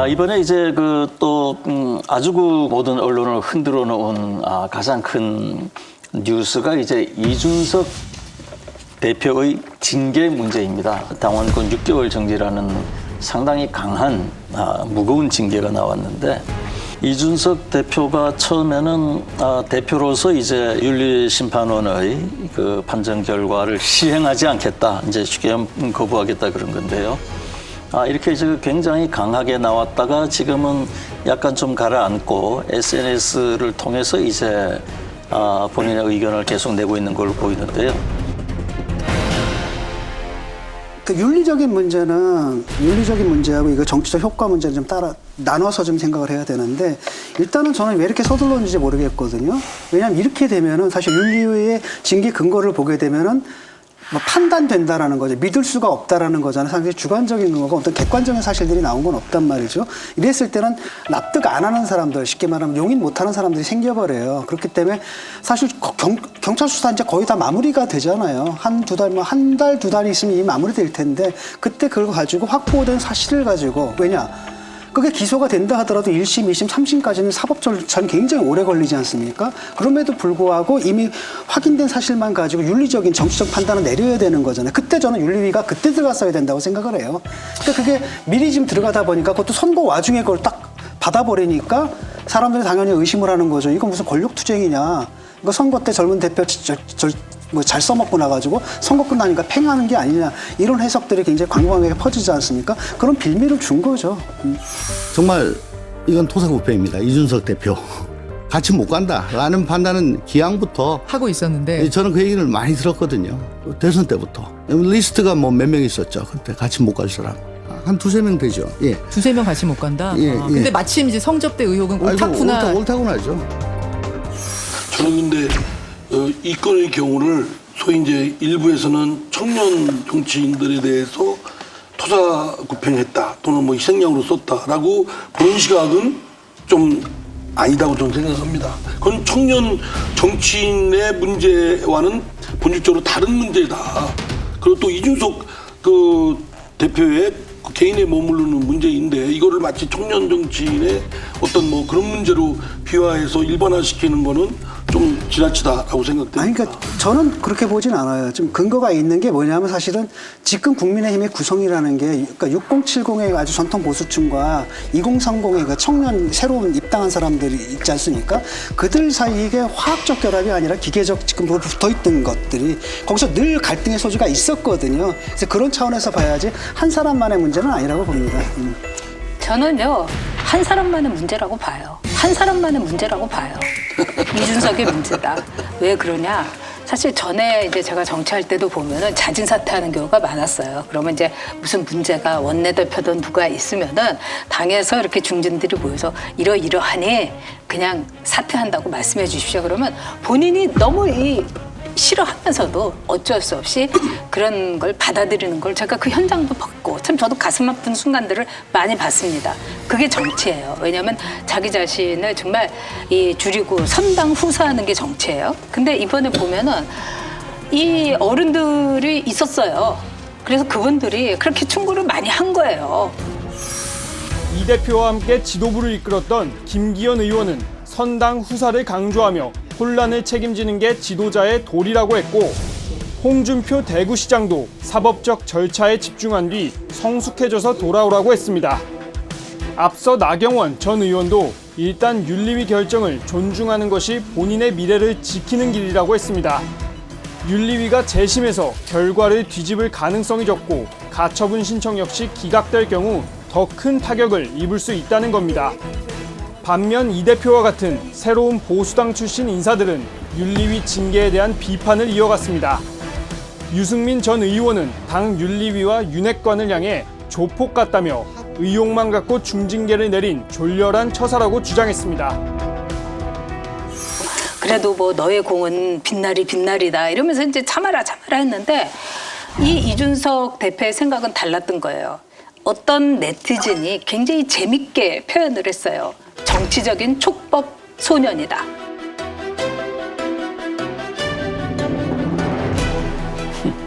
이번에 이제 또 아주 모든 언론을 흔들어 놓은 가장 큰 뉴스가 이제 이준석 대표의 징계 문제입니다. 당원권 6개월 정지라는 상당히 강한 무거운 징계가 나왔는데 이준석 대표가 처음에는 대표로서 이제 윤리심판원의 그 판정 결과를 시행하지 않겠다, 이제 쉽게 거부하겠다 그런 건데요. 이렇게 이제 굉장히 강하게 나왔다가 지금은 약간 좀 가라앉고 SNS를 통해서 이제 본인의 의견을 계속 내고 있는 걸로 보이는데요. 그 윤리적인 문제하고 이거 정치적 효과 문제를 좀 따라 나눠서 좀 생각을 해야 되는데, 일단은 저는 왜 이렇게 서둘렀는지 모르겠거든요. 왜냐하면 이렇게 되면은 사실 윤리위의 징계 근거를 보게 되면은 뭐 판단된다라는 거죠. 믿을 수가 없다라는 거잖아요. 상당히 주관적인 거고 어떤 객관적인 사실들이 나온 건 없단 말이죠. 이랬을 때는 납득 안 하는 사람들, 쉽게 말하면 용인 못하는 사람들이 생겨버려요. 그렇기 때문에 사실 경찰 수사 이제 거의 다 마무리가 되잖아요. 한 달, 두 달이 있으면 이미 마무리될 텐데, 그때 그걸 가지고 확보된 사실을 가지고, 왜냐? 그게 기소가 된다 하더라도 1심, 2심, 3심까지는 사법 절차는 굉장히 오래 걸리지 않습니까? 그럼에도 불구하고 이미 확인된 사실만 가지고 윤리적인 정치적 판단을 내려야 되는 거잖아요. 그때 저는 윤리위가 그때 들어갔어야 된다고 생각을 해요. 그러니까 그게 미리 지금 들어가다 보니까 그것도 선거 와중에 그걸 딱 받아버리니까 사람들이 당연히 의심을 하는 거죠. 이거 무슨 권력투쟁이냐. 이거 선거 때 젊은 대표 잘 써먹고 나가지고 선거 끝나니까 팽하는 게 아니냐, 이런 해석들이 굉장히 광범위하게 퍼지지 않습니까? 그런 빌미를 준 거죠. 정말 이건 토사구팽입니다. 이준석 대표 같이 못 간다라는 판단은 기왕부터 하고 있었는데, 저는 그 얘기를 많이 들었거든요. 대선 때부터 리스트가 뭐 몇 명 있었죠. 그때 같이 못 갈 사람 한 두세 명 되죠. 예. 두세 명 같이 못 간다. 예, 근데 마침 이제 성접대 의혹은 옳다구나. 옳다구나죠. 저는 근데 이 건의 경우를 소위 이제 일부에서는 청년 정치인들에 대해서 토사구팽했다 또는 뭐 희생양으로 썼다라고 보는 시각은 좀 아니다고 저는 생각합니다. 그건 청년 정치인의 문제와는 본질적으로 다른 문제다. 그리고 또 이준석 그 대표의 개인에 머무르는 문제인데, 이거를 마치 청년 정치인의 어떤 뭐 그런 문제로 비화해서 일반화시키는 거는 좀 지나치다라고 생각됩니다. 아니, 그러니까 저는 그렇게 보진 않아요. 좀 근거가 있는 게 뭐냐면, 사실은 지금 국민의힘의 구성이라는 게, 그러니까 6070의 아주 전통 보수층과 2030의 그 청년 새로운 입당한 사람들이 있지 않습니까? 그들 사이에 이게 화학적 결합이 아니라 기계적 지금 붙어 있던 것들이 거기서 늘 갈등의 소지가 있었거든요. 그래서 그런 차원에서 봐야지 한 사람만의 문제는 아니라고 봅니다. 저는요, 한 사람만의 문제라고 봐요. 한 사람만의 문제라고 봐요. 이준석의 문제다. 왜 그러냐? 사실 전에 이제 제가 정치할 때도 보면은 자진 사퇴하는 경우가 많았어요. 그러면 이제 무슨 문제가 원내대표든 누가 있으면은 당에서 이렇게 중진들이 모여서 이러이러하니 그냥 사퇴한다고 말씀해 주십시오. 그러면 본인이 너무 싫어하면서도 어쩔 수 없이 그런 걸 받아들이는 걸 제가 그 현장도 봤고, 참 저도 가슴 아픈 순간들을 많이 봤습니다. 그게 정치예요. 왜냐하면 자기 자신을 정말 줄이고 선당 후사하는 게 정치예요. 근데 이번에 보면은 이 어른들이 있었어요. 그래서 그분들이 그렇게 충고를 많이 한 거예요. 이 대표와 함께 지도부를 이끌었던 김기현 의원은 선당 후사를 강조하며 혼란을 책임지는 게 지도자의 도리라고 했고, 홍준표 대구시장도 사법적 절차에 집중한 뒤 성숙해져서 돌아오라고 했습니다. 앞서 나경원 전 의원도 일단 윤리위 결정을 존중하는 것이 본인의 미래를 지키는 길이라고 했습니다. 윤리위가 재심해서 결과를 뒤집을 가능성이 적고 가처분 신청 역시 기각될 경우 더 큰 타격을 입을 수 있다는 겁니다. 반면 이 대표와 같은 새로운 보수당 출신 인사들은 윤리위 징계에 대한 비판을 이어갔습니다. 유승민 전 의원은 당 윤리위와 윤핵관을 향해 조폭 같다며 의혹만 갖고 중징계를 내린 졸렬한 처사라고 주장했습니다. 그래도 뭐 너의 공은 빛날이다 이러면서 이제 참아라 했는데, 이 이준석 대표의 생각은 달랐던 거예요. 어떤 네티즌이 굉장히 재밌게 표현을 했어요. 정치적인 촉법 소년이다.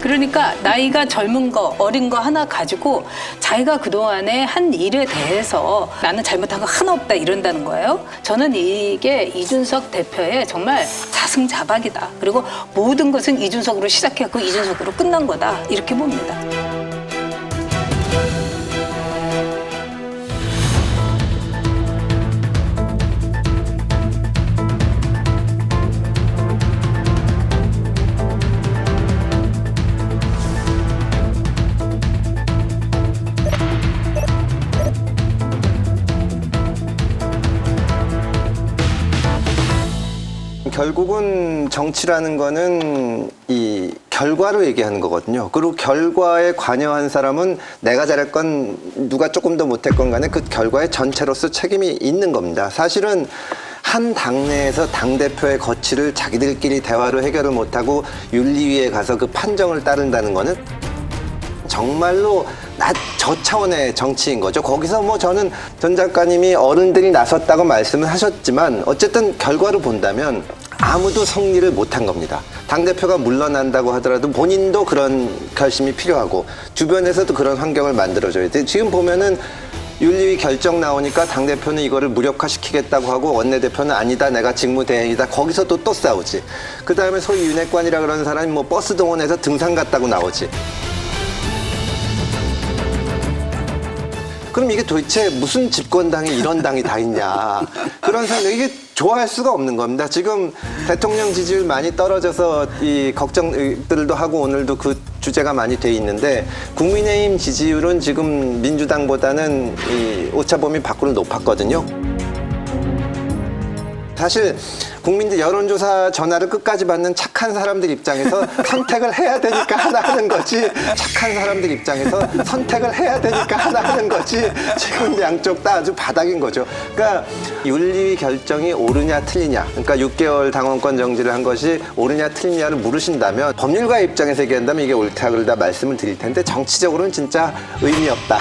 그러니까 나이가 젊은 거, 어린 거 하나 가지고 자기가 그동안에 한 일에 대해서 나는 잘못한 거 하나 없다 이런다는 거예요. 저는 이게 이준석 대표의 정말 자승자박이다. 그리고 모든 것은 이준석으로 시작했고 이준석으로 끝난 거다. 이렇게 봅니다. 결국은 정치라는 거는 이 결과로 얘기하는 거거든요. 그리고 결과에 관여한 사람은 내가 잘했건 누가 조금 더 못했건 간에 그 결과의 전체로서 책임이 있는 겁니다. 사실은 한 당내에서 당대표의 거취를 자기들끼리 대화로 해결을 못하고 윤리위에 가서 그 판정을 따른다는 거는 정말로 저 차원의 정치인 거죠. 거기서 뭐 저는 전 작가님이 어른들이 나섰다고 말씀을 하셨지만 어쨌든 결과로 본다면 아무도 성리를 못한 겁니다. 당대표가 물러난다고 하더라도 본인도 그런 결심이 필요하고 주변에서도 그런 환경을 만들어줘야 돼. 지금 보면은 윤리위 결정 나오니까 당대표는 이거를 무력화시키겠다고 하고 원내대표는 아니다, 내가 직무대행이다. 거기서 또 싸우지. 그 다음에 소위 윤핵관이라 그러는 사람이 뭐 버스 동원해서 등산 갔다고 나오지. 그럼 이게 도대체 무슨 집권당이 이런 당이 다 있냐. 그런 생각, 이게 좋아할 수가 없는 겁니다. 지금 대통령 지지율 많이 떨어져서 이 걱정들도 하고 오늘도 그 주제가 많이 돼 있는데 국민의힘 지지율은 지금 민주당보다는 이 오차범위 밖으로 높았거든요. 사실 국민들 여론조사 전화를 끝까지 받는 착한 사람들 입장에서 선택을 해야 되니까 하나 하는 거지, 착한 사람들 입장에서 선택을 해야 되니까 하나 하는 거지, 지금 양쪽 다 아주 바닥인 거죠. 그러니까 윤리위 결정이 옳으냐 틀리냐, 그러니까 6개월 당원권 정지를 한 것이 옳으냐 틀리냐를 물으신다면 법률가의 입장에서 얘기한다면 이게 옳다 그러다 말씀을 드릴 텐데 정치적으로는 진짜 의미 없다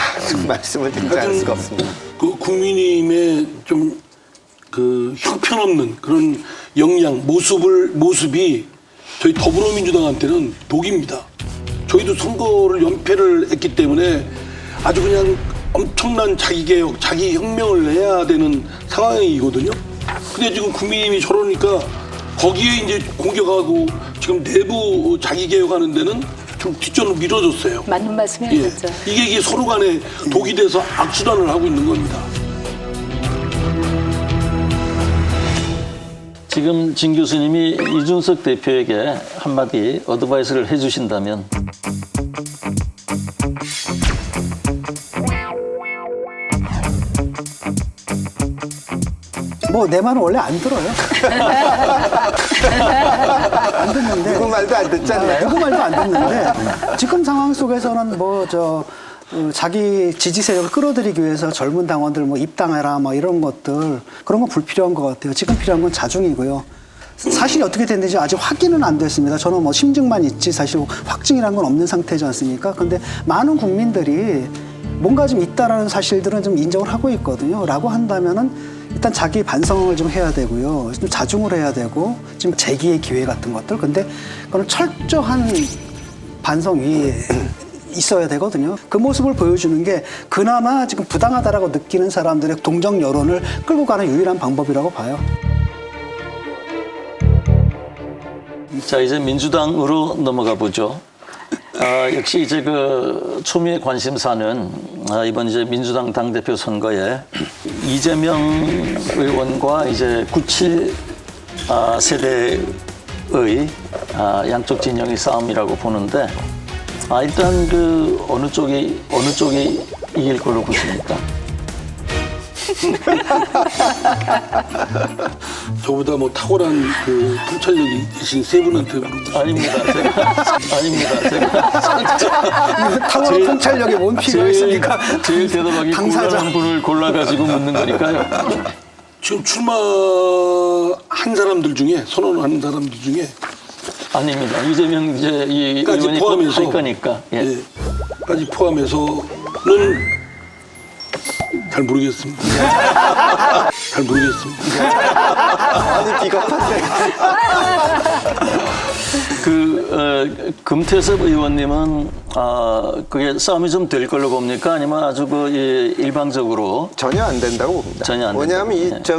말씀을 드리지 않을 수가 없습니다. 그 국민의힘의 좀 그 형편없는 그런 역량, 모습이 저희 더불어민주당한테는 독입니다. 저희도 선거를 연패를 했기 때문에 아주 그냥 엄청난 자기개혁, 자기혁명을 해야 되는 상황이거든요. 근데 지금 국민의힘이 저러니까 거기에 이제 공격하고 지금 내부 자기개혁하는 데는 좀 뒷전으로 미뤄졌어요. 맞는 말씀 해주셨죠. 이게 서로 간에 독이 돼서 악순환을 하고 있는 겁니다. 지금 진 교수님이 이준석 대표에게 한마디 어드바이스를 해주신다면 뭐 내 말은 원래 안 들어요. 안 듣는데. 누구 말도 안 듣지 않나요? 누구 말도 안 듣는데 지금 상황 속에서는 자기 지지 세력을 끌어들이기 위해서 젊은 당원들 뭐 입당해라 뭐 이런 것들 그런 건 불필요한 것 같아요. 지금 필요한 건 자중이고요. 사실이 어떻게 됐는지 아직 확인은 안 됐습니다. 저는 뭐 심증만 있지 사실 확증이란 건 없는 상태지 않습니까? 근데 많은 국민들이 뭔가 좀 있다라는 사실들은 좀 인정을 하고 있거든요. 라고 한다면은 일단 자기 반성을 좀 해야 되고요. 좀 자중을 해야 되고 지금 재기의 기회 같은 것들. 근데 그건 철저한 반성 위에 있어야 되거든요. 그 모습을 보여주는 게 그나마 지금 부당하다라고 느끼는 사람들의 동정 여론을 끌고 가는 유일한 방법이라고 봐요. 자, 이제 민주당으로 넘어가 보죠. 역시 이제 그 초미의 관심사는 이번 이제 민주당 당대표 선거에 이재명 의원과 이제 97 세대의 양쪽 진영의 싸움이라고 보는데 일단 그 어느 쪽이 이길 걸로 보십니까? 저보다 뭐 탁월한 그 통찰력이 계신 세 분한테 물어보시죠. 아닙니다. 제가 탁월한 통찰력이 뭔 필요가 있습니까? 제일 대답하기 곤란한 분을 골라가지고 묻는 거니까요. 지금 출마한 사람들 중에 선언한 사람들 중에 아닙니다. 이재명 이제 이 까지 의원이 포함해서 할 거니까. 예. 까지 포함해서는 잘 모르겠습니다. 잘 모르겠습니다. 아니 비겁한데. 금태섭 의원님은 그게 싸움이 좀 될 걸로 봅니까? 아니면 아주 일방적으로 전혀 안 된다고 봅니다. 전혀 안 왜냐하면 된다.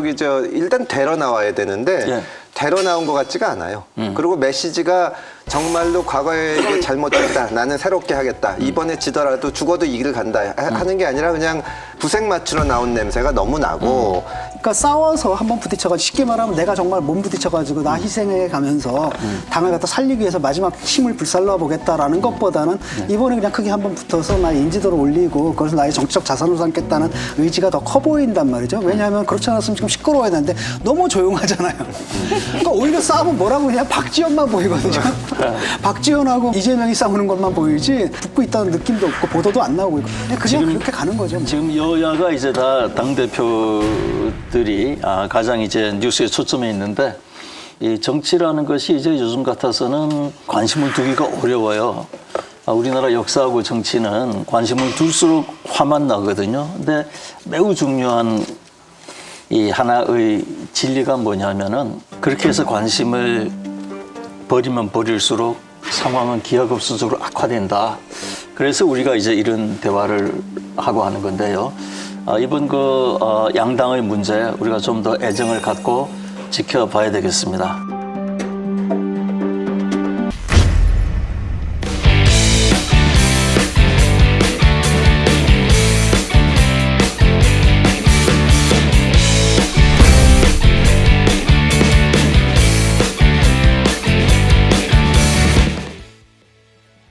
일단 되러 나와야 되는데 예. 되러 나온 것 같지가 않아요. 그리고 메시지가 정말로 과거에 이게 잘못됐다. 나는 새롭게 하겠다. 이번에 지더라도 죽어도 이 길을 간다. 하는 게 아니라 그냥 부생 맞추러 나온 냄새가 너무 나고 그러니까 싸워서 한번 부딪혀가지고 쉽게 말하면 내가 정말 몸 부딪혀가지고 나 희생해 가면서 당을 갖다 살리기 위해서 마지막 힘을 불살라 보겠다라는 것보다는 이번에 그냥 크게 한번 붙어서 나의 인지도를 올리고 그것을 나의 정치적 자산으로 삼겠다는 의지가 더 커 보인단 말이죠. 왜냐하면 그렇지 않았으면 지금 시끄러워야 되는데 너무 조용하잖아요. 그러니까 오히려 싸우면 뭐라고 그냥 박지원만 보이거든요. 박지원하고 이재명이 싸우는 것만 보이지 붙고 있다는 느낌도 없고 보도도 안 나오고 그냥 그렇게 가는 거죠. 지금 여야가 이제 다 당대표들이 가장 이제 뉴스에 초점에 있는데 이 정치라는 것이 이제 요즘 같아서는 관심을 두기가 어려워요. 우리나라 역사하고 정치는 관심을 둘수록 화만 나거든요. 근데 매우 중요한 이 하나의 진리가 뭐냐면은 그렇게 해서 관심을 버리면 버릴수록 상황은 기하급수적으로 악화된다. 그래서 우리가 이제 이런 대화를 하고 하는 건데요. 이번 양당의 문제 우리가 좀 더 애정을 갖고 지켜봐야 되겠습니다.